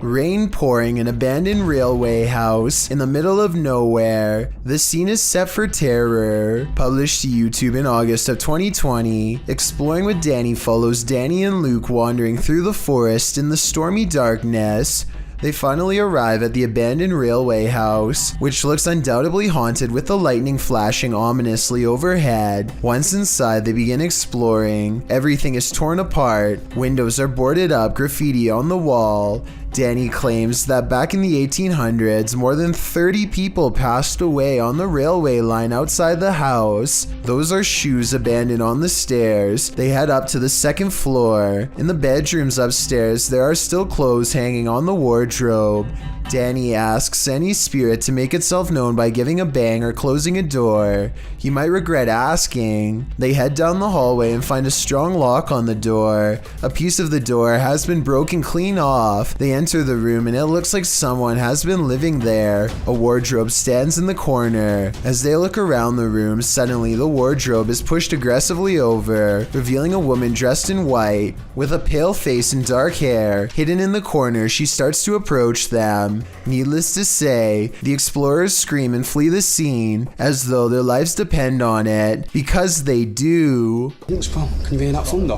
Rain pouring, an abandoned railway house in the middle of nowhere. The scene is set for terror. Published to YouTube in August of 2020. Exploring with Danny follows Danny and Luke wandering through the forest in the stormy darkness. They finally arrive at the abandoned railway house, which looks undoubtedly haunted with the lightning flashing ominously overhead. Once inside, they begin exploring. Everything is torn apart. Windows are boarded up, graffiti on the wall. Danny claims that back in the 1800s, more than 30 people passed away on the railway line outside the house. Those are shoes abandoned on the stairs. They head up to the second floor. In the bedrooms upstairs, there are still clothes hanging on the wardrobe. Danny asks any spirit to make itself known by giving a bang or closing a door. He might regret asking. They head down the hallway and find a strong lock on the door. A piece of the door has been broken clean off. They enter the room and it looks like someone has been living there. A wardrobe stands in the corner. As they look around the room, suddenly the wardrobe is pushed aggressively over, revealing a woman dressed in white with a pale face and dark hair. Hidden in the corner, she starts to approach them. Needless to say, the explorers scream and flee the scene as though their lives depend on it, because they do. Looks fun. Can you hear that thunder?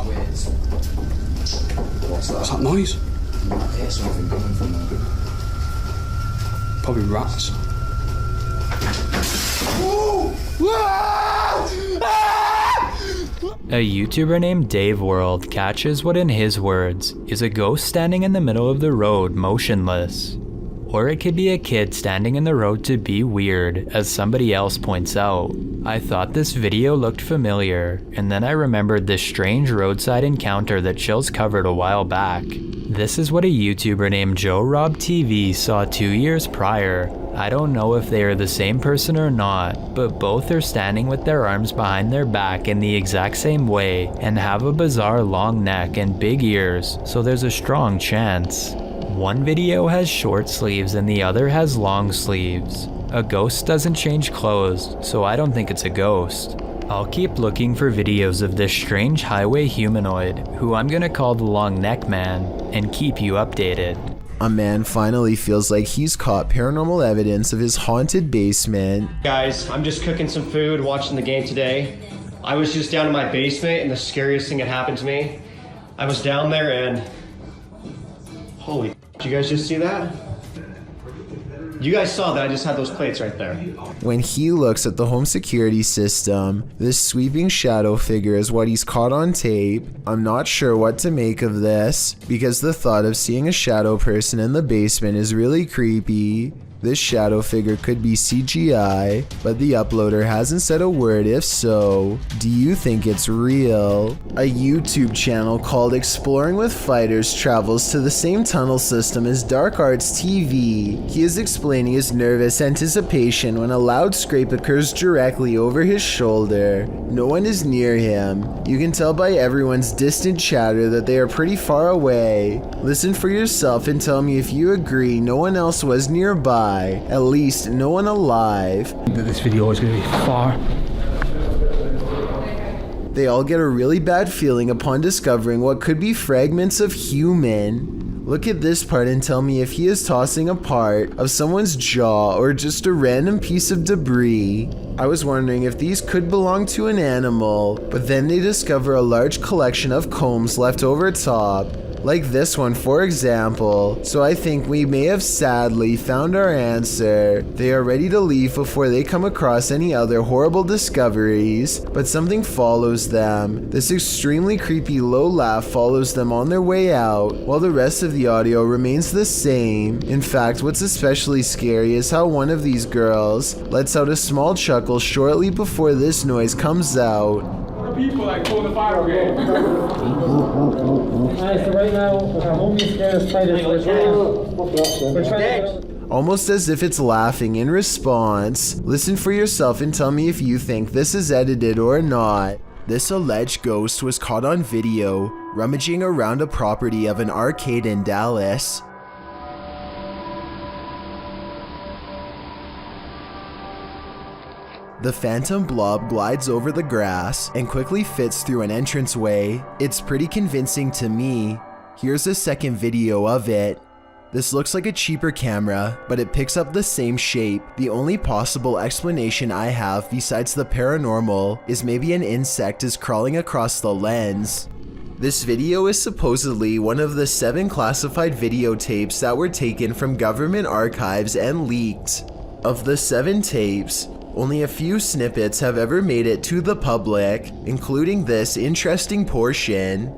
What's that noise? You might hear something coming from there. Probably rats. A YouTuber named Dave World catches what in his words is a ghost standing in the middle of the road motionless. Or it could be a kid standing in the road to be weird, as somebody else points out. I thought this video looked familiar, and then I remembered this strange roadside encounter that Chills covered a while back. This is what a YouTuber named Joe Rob TV saw 2 years prior. I don't know if they are the same person or not, but both are standing with their arms behind their back in the exact same way and have a bizarre long neck and big ears, so there's a strong chance. One video has short sleeves and the other has long sleeves. A ghost doesn't change clothes, so I don't think it's a ghost. I'll keep looking for videos of this strange highway humanoid, who I'm gonna call the Long Neck Man, and keep you updated. A man finally feels like he's caught paranormal evidence of his haunted basement. Guys, I'm just cooking some food, watching the game today. I was just down in my basement and the scariest thing had happened to me. I was down there and... Holy, did you guys just see that? You guys saw that I just had those plates right there. When he looks at the home security system, this sweeping shadow figure is what he's caught on tape. I'm not sure what to make of this, because the thought of seeing a shadow person in the basement is really creepy. This shadow figure could be CGI, but the uploader hasn't said a word if so. Do you think it's real? A YouTube channel called Exploring with Fighters travels to the same tunnel system as Dark Arts TV. He is explaining his nervous anticipation when a loud scrape occurs directly over his shoulder. No one is near him. You can tell by everyone's distant chatter that they are pretty far away. Listen for yourself and tell me if you agree no one else was nearby. At least no one alive. This video is going to be far. They all get a really bad feeling upon discovering what could be fragments of human. Look at this part and tell me if he is tossing a part of someone's jaw or just a random piece of debris. I was wondering if these could belong to an animal, but then they discover a large collection of combs left over top. Like this one, for example. So I think we may have sadly found our answer. They are ready to leave before they come across any other horrible discoveries, but something follows them. This extremely creepy low laugh follows them on their way out, while the rest of the audio remains the same. In fact, what's especially scary is how one of these girls lets out a small chuckle shortly before this noise comes out. People like pulling the fire brigade. So right now, our homie scared spiders. We're trying to... Almost as if it's laughing in response. Listen for yourself and tell me if you think this is edited or not. This alleged ghost was caught on video, rummaging around a property of an arcade in Dallas. The phantom blob glides over the grass and quickly fits through an entranceway. It's pretty convincing to me. Here's a second video of it. This looks like a cheaper camera, but it picks up the same shape. The only possible explanation I have besides the paranormal is maybe an insect is crawling across the lens. This video is supposedly one of the 7 classified videotapes that were taken from government archives and leaked. Of the 7 tapes, only a few snippets have ever made it to the public, including this interesting portion.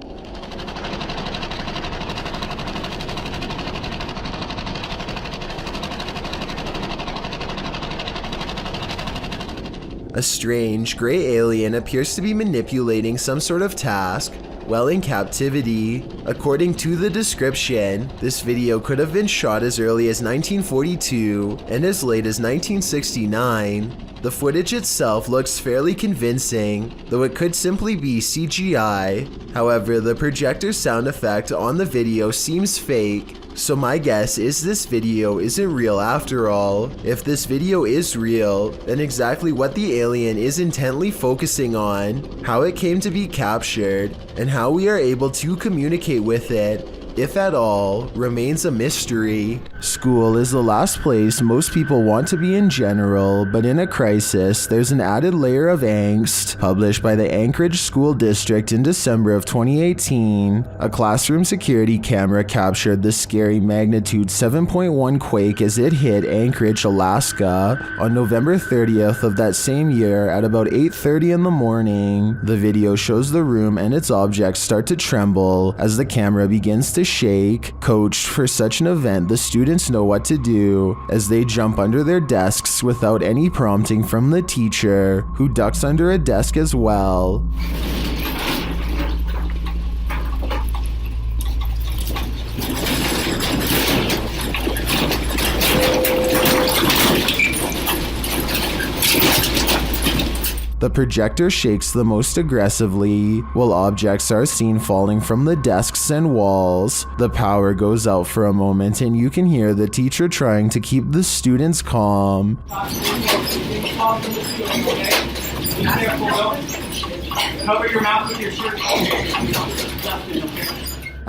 A strange, gray alien appears to be manipulating some sort of task while in captivity. According to the description, this video could have been shot as early as 1942 and as late as 1969. The footage itself looks fairly convincing, though it could simply be CGI. However, the projector sound effect on the video seems fake, so my guess is this video isn't real after all. If this video is real, then exactly what the alien is intently focusing on, how it came to be captured, and how we are able to communicate with it, if at all, remains a mystery. School is the last place most people want to be in general, but in a crisis, there's an added layer of angst. Published by the Anchorage School District in December of 2018, a classroom security camera captured the scary magnitude 7.1 quake as it hit Anchorage, Alaska on November 30th of that same year at about 8:30 in the morning. The video shows the room and its objects start to tremble as the camera begins to shake. Coached for such an event, the students know what to do as they jump under their desks without any prompting from the teacher, who ducks under a desk as well. The projector shakes the most aggressively, while objects are seen falling from the desks and walls. The power goes out for a moment and you can hear the teacher trying to keep the students calm. Cover your mouth with your shirt.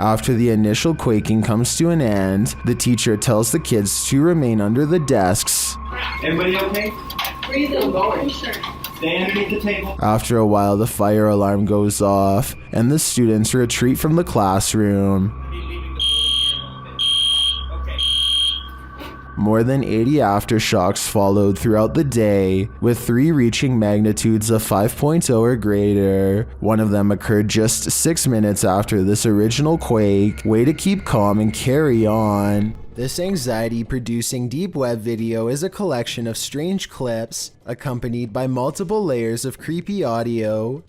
After the initial quaking comes to an end, the teacher tells the kids to remain under the desks. Everybody okay? Breathing, going. Stay underneath the table. After a while, the fire alarm goes off, and the students retreat from the classroom. More than 80 aftershocks followed throughout the day, with 3 reaching magnitudes of 5.0 or greater. One of them occurred just 6 minutes after this original quake. Way to keep calm and carry on. This anxiety-producing deep web video is a collection of strange clips, accompanied by multiple layers of creepy audio.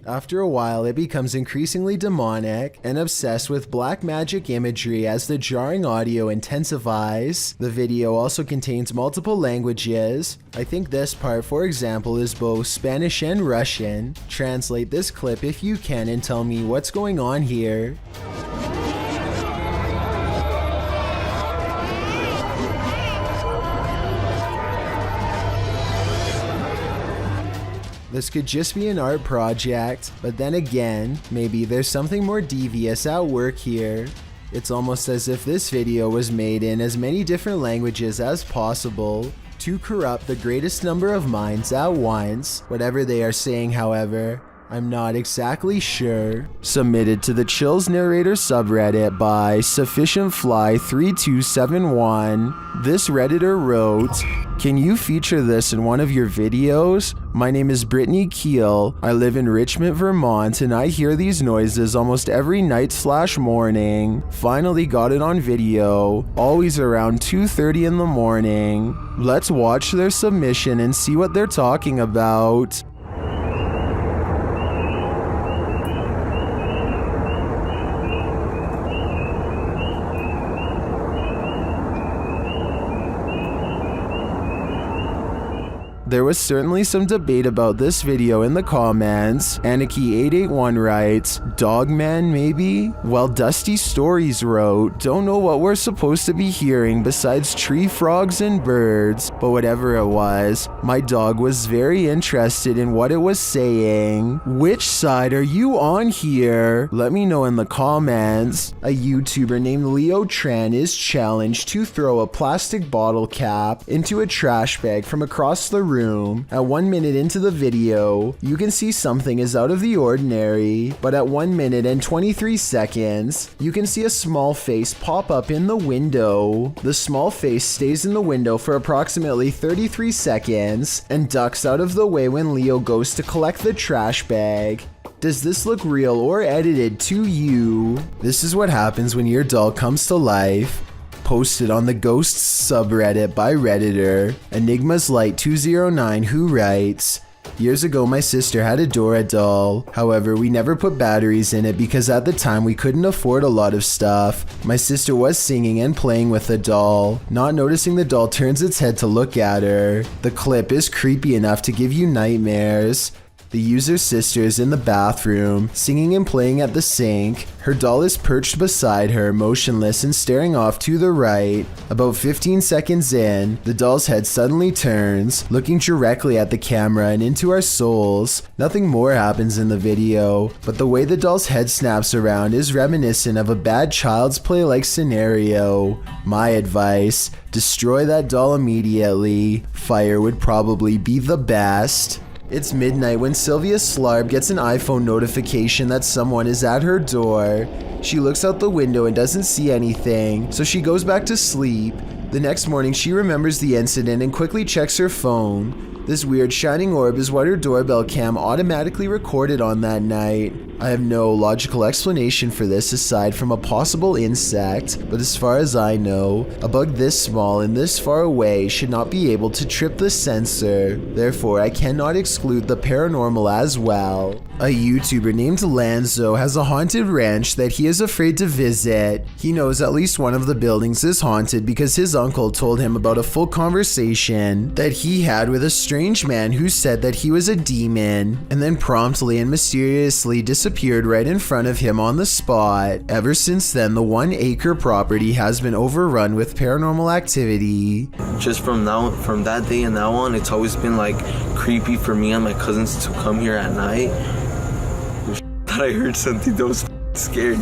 After a while, it becomes increasingly demonic and obsessed with black magic imagery as the jarring audio intensifies. The video also contains multiple languages. I think this part, for example, is both Spanish and Russian. Translate this clip if you can and tell me what's going on here. This could just be an art project, but then again, maybe there's something more devious at work here. It's almost as if this video was made in as many different languages as possible to corrupt the greatest number of minds at once. Whatever they are saying, however, I'm not exactly sure. Submitted to the Chills Narrator subreddit by SufficientFly3271. This Redditor wrote, "Can you feature this in one of your videos? My name is Brittany Keel. I live in Richmond, Vermont, and I hear these noises almost every night/morning. Finally got it on video, always around 2:30 in the morning. Let's watch their submission and see what they're talking about." There was certainly some debate about this video in the comments. Anarchy881 writes, Dogman maybe? While Dusty Stories wrote, don't know what we're supposed to be hearing besides tree frogs and birds, but whatever it was, my dog was very interested in what it was saying. Which side are you on here? Let me know in the comments. A YouTuber named Leo Tran is challenged to throw a plastic bottle cap into a trash bag from across the room. At 1 minute into the video, you can see something is out of the ordinary, but at 1 minute and 23 seconds, you can see a small face pop up in the window. The small face stays in the window for approximately 33 seconds and ducks out of the way when Leo goes to collect the trash bag. Does this look real or edited to you? This is what happens when your doll comes to life. Posted on the Ghosts subreddit by Redditor Enigma's Light 209, who writes, years ago my sister had a Dora doll. However, we never put batteries in it because at the time we couldn't afford a lot of stuff. My sister was singing and playing with the doll. Not noticing the doll turns its head to look at her. The clip is creepy enough to give you nightmares. The user's sister is in the bathroom, singing and playing at the sink. Her doll is perched beside her, motionless and staring off to the right. About 15 seconds in, the doll's head suddenly turns, looking directly at the camera and into our souls. Nothing more happens in the video, but the way the doll's head snaps around is reminiscent of a bad Child's Play-like scenario. My advice, destroy that doll immediately. Fire would probably be the best. It's midnight when Sylvia Slarb gets an iPhone notification that someone is at her door. She looks out the window and doesn't see anything, so she goes back to sleep. The next morning she remembers the incident and quickly checks her phone. This weird shining orb is what her doorbell cam automatically recorded on that night. I have no logical explanation for this aside from a possible insect, but as far as I know, a bug this small and this far away should not be able to trip the sensor. Therefore, I cannot exclude the paranormal as well. A YouTuber named Lanzo has a haunted ranch that he is afraid to visit. He knows at least one of the buildings is haunted because his uncle told him about a full conversation that he had with a strange man who said that he was a demon, and then promptly and mysteriously disappeared right in front of him on the spot. Ever since then, the 1-acre property has been overrun with paranormal activity. Just from that day and now on, it's always been like creepy for me and my cousins to come here at night. That I heard something that was scared.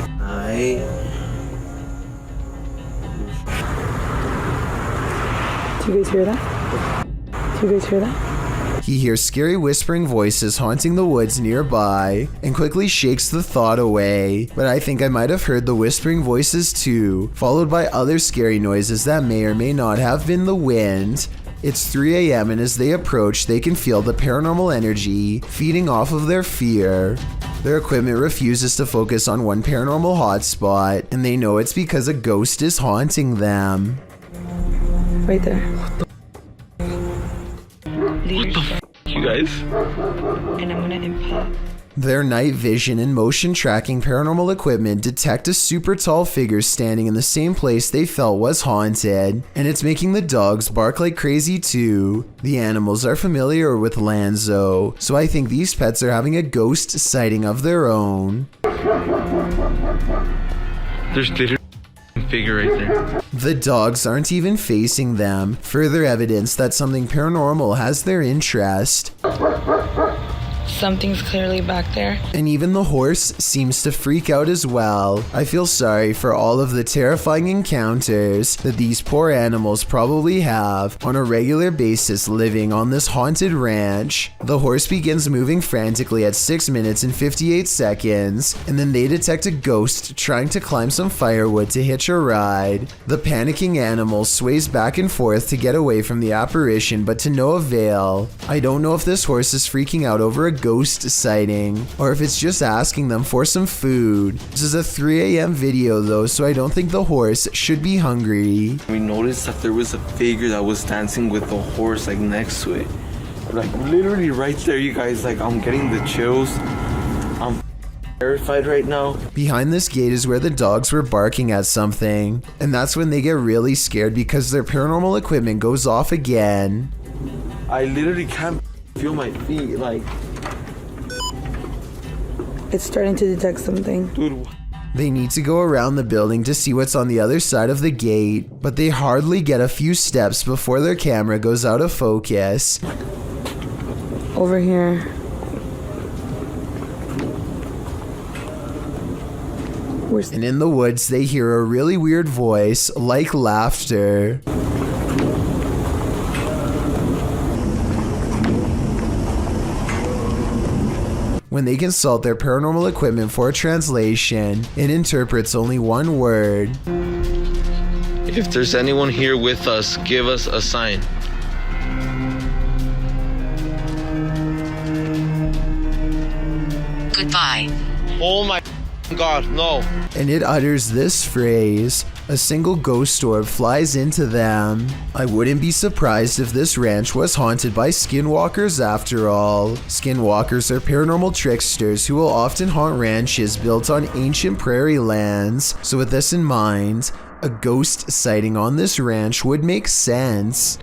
Do you guys hear that? Do you guys hear that? He hears scary whispering voices haunting the woods nearby and quickly shakes the thought away. But I think I might have heard the whispering voices too, followed by other scary noises that may or may not have been the wind. It's 3 a.m. and as they approach, they can feel the paranormal energy feeding off of their fear. Their equipment refuses to focus on one paranormal hotspot, and they know it's because a ghost is haunting them. Right there. You guys? And I'm gonna impact. Their night vision and motion tracking paranormal equipment detect a super tall figure standing in the same place they felt was haunted, and it's making the dogs bark like crazy too. The animals are familiar with Lanzo, so I think these pets are having a ghost sighting of their own. There's literally a figure right there. The dogs aren't even facing them, further evidence that something paranormal has their interest. Something's clearly back there. And even the horse seems to freak out as well. I feel sorry for all of the terrifying encounters that these poor animals probably have on a regular basis living on this haunted ranch. The horse begins moving frantically at 6 minutes and 58 seconds, and then they detect a ghost trying to climb some firewood to hitch a ride. The panicking animal sways back and forth to get away from the apparition, but to no avail. I don't know if this horse is freaking out over a ghost sighting, or if it's just asking them for some food. This is a 3 a.m. video though, so I don't think the horse should be hungry. We noticed that there was a figure that was dancing with the horse like next to it. Like literally right there, you guys. Like I'm getting the chills. I'm terrified right now. Behind this gate is where the dogs were barking at something, and that's when they get really scared because their paranormal equipment goes off again. I literally can't feel my feet. Like, It's starting to detect something. dude. They need to go around the building to see what's on the other side of the gate, but they hardly get a few steps before their camera goes out of focus. Over here. And in the woods, they hear a really weird voice, like laughter. When they consult their paranormal equipment for a translation, it interprets only one word. If there's anyone here with us, give us a sign. Goodbye. Oh my God, no. And it utters this phrase. A single ghost orb flies into them. I wouldn't be surprised if this ranch was haunted by skinwalkers after all. Skinwalkers are paranormal tricksters who will often haunt ranches built on ancient prairie lands. So with this in mind, a ghost sighting on this ranch would make sense.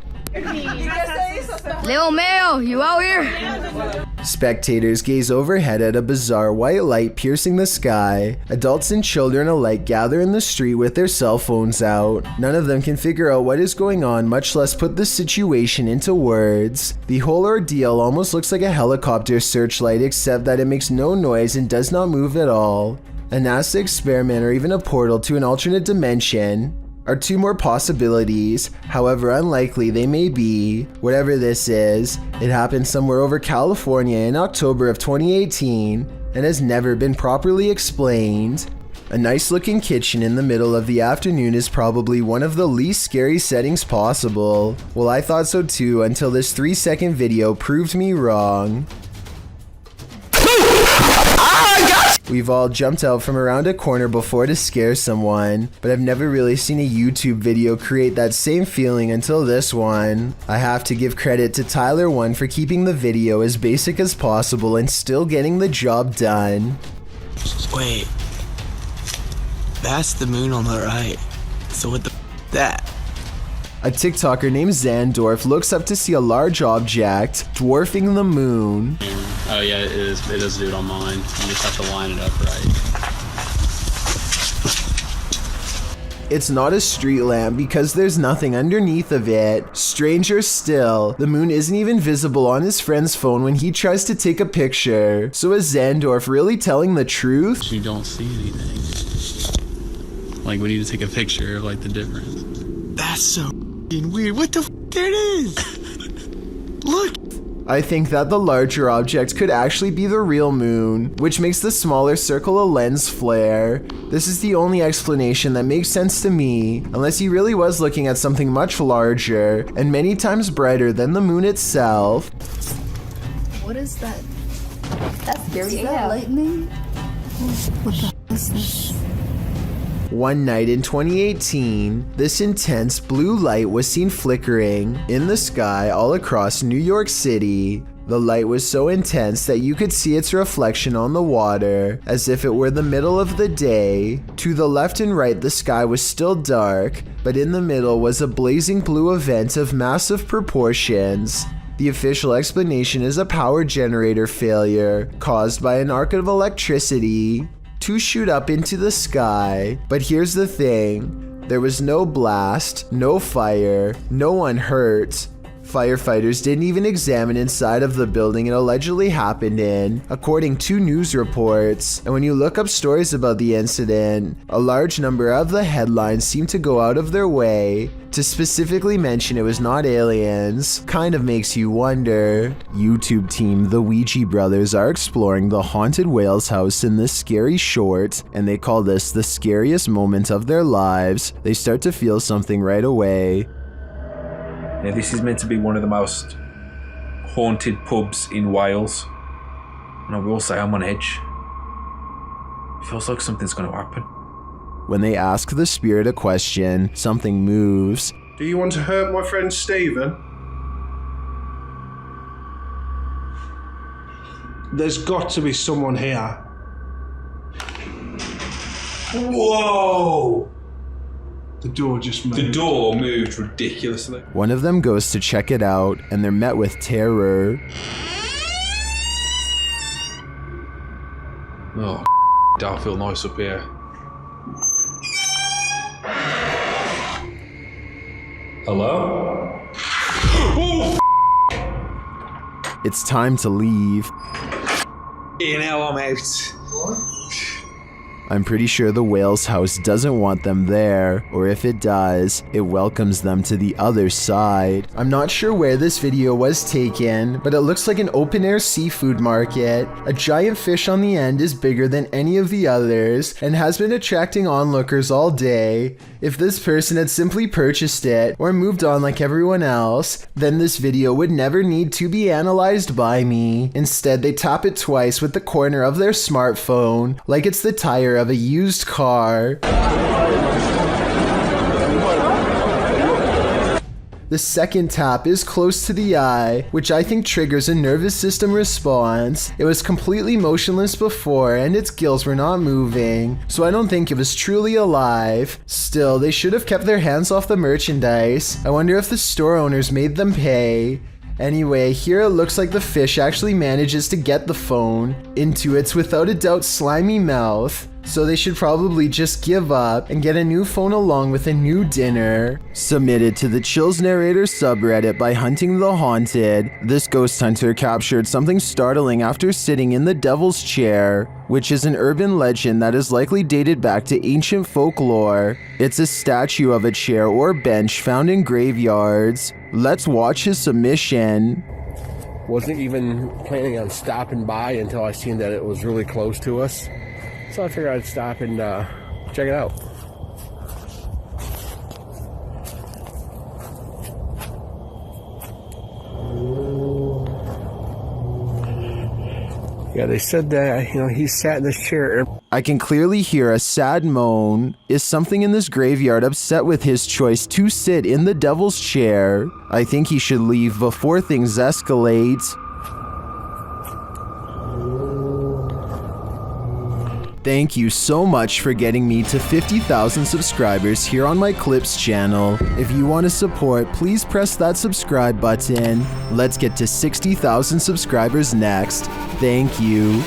Leo Mayo, you out here? Spectators gaze overhead at a bizarre white light piercing the sky. Adults and children alike gather in the street with their cell phones out. None of them can figure out what is going on, much less put the situation into words. The whole ordeal almost looks like a helicopter searchlight, except that it makes no noise and does not move at all. A NASA experiment or even a portal to an alternate dimension are two more possibilities, however unlikely they may be. Whatever this is, it happened somewhere over California in October of 2018 and has never been properly explained. A nice looking kitchen in the middle of the afternoon is probably one of the least scary settings possible. Well, I thought so too until this 3-second video proved me wrong. We've all jumped out from around a corner before to scare someone, but I've never really seen a YouTube video create that same feeling until this one. I have to give credit to Tyler1 for keeping the video as basic as possible and still getting the job done. Wait, that's the moon on the right. So what the that? A TikToker named Zandorf looks up to see a large object dwarfing the moon. Oh yeah, it is dude on mine. You just have to line it up right. It's not a street lamp because there's nothing underneath of it. Stranger still, the moon isn't even visible on his friend's phone when he tries to take a picture. So is Zandorf really telling the truth? You don't see anything. Like we need to take a picture of like the difference. That's so weird. What the there it is. Look. I think that the larger object could actually be the real moon, which makes the smaller circle a lens flare. This is the only explanation that makes sense to me, unless he really was looking at something much larger and many times brighter than the moon itself. What is that? That's scary. Is that lightning? What the hell is this? One night in 2018, this intense blue light was seen flickering in the sky all across New York City. The light was so intense that you could see its reflection on the water, as if it were the middle of the day. To the left and right, the sky was still dark, but in the middle was a blazing blue event of massive proportions. The official explanation is a power generator failure caused by an arc of electricity to shoot up into the sky. But here's the thing, there was no blast, no fire, no one hurt. Firefighters didn't even examine inside of the building it allegedly happened in, according to news reports. And when you look up stories about the incident, a large number of the headlines seem to go out of their way to specifically mention it was not aliens. Kind of makes you wonder. YouTube team the Ouija brothers are exploring the haunted whale's house in this scary short, and they call this the scariest moment of their lives. They start to feel something right away. Now this is meant to be one of the most haunted pubs in Wales, and I will say I'm on edge. It feels like something's going to happen. When they ask the spirit a question, something moves. Do you want to hurt my friend Stephen? There's got to be someone here. Whoa! The door just moved. The door moved ridiculously. One of them goes to check it out, and they're met with terror. Oh, don't feel nice up here. Hello? Oh, It's time to leave. now I'm out. I'm pretty sure the whale's house doesn't want them there, or if it does, it welcomes them to the other side. I'm not sure where this video was taken, but it looks like an open-air seafood market. A giant fish on the end is bigger than any of the others, and has been attracting onlookers all day. If this person had simply purchased it, or moved on like everyone else, then this video would never need to be analyzed by me. Instead, they tap it twice with the corner of their smartphone, like it's the tire of a used car. The second tap is close to the eye, which I think triggers a nervous system response. It was completely motionless before, and its gills were not moving, so I don't think it was truly alive. Still, they should have kept their hands off the merchandise. I wonder if the store owners made them pay. Anyway, here it looks like the fish actually manages to get the phone into its without a doubt slimy mouth. So they should probably just give up and get a new phone along with a new dinner. Submitted to the Chills Narrator subreddit by Hunting the Haunted, this ghost hunter captured something startling after sitting in the devil's chair, which is an urban legend that is likely dated back to ancient folklore. It's a statue of a chair or bench found in graveyards. Let's watch his submission. Wasn't even planning on stopping by until I seen that it was really close to us. So I figured I'd stop and check it out. Yeah, they said that, he sat in this chair. I can clearly hear a sad moan. Is something in this graveyard upset with his choice to sit in the devil's chair? I think he should leave before things escalate. Thank you so much for getting me to 50,000 subscribers here on my Clips channel. If you want to support, please press that subscribe button. Let's get to 60,000 subscribers next. Thank you.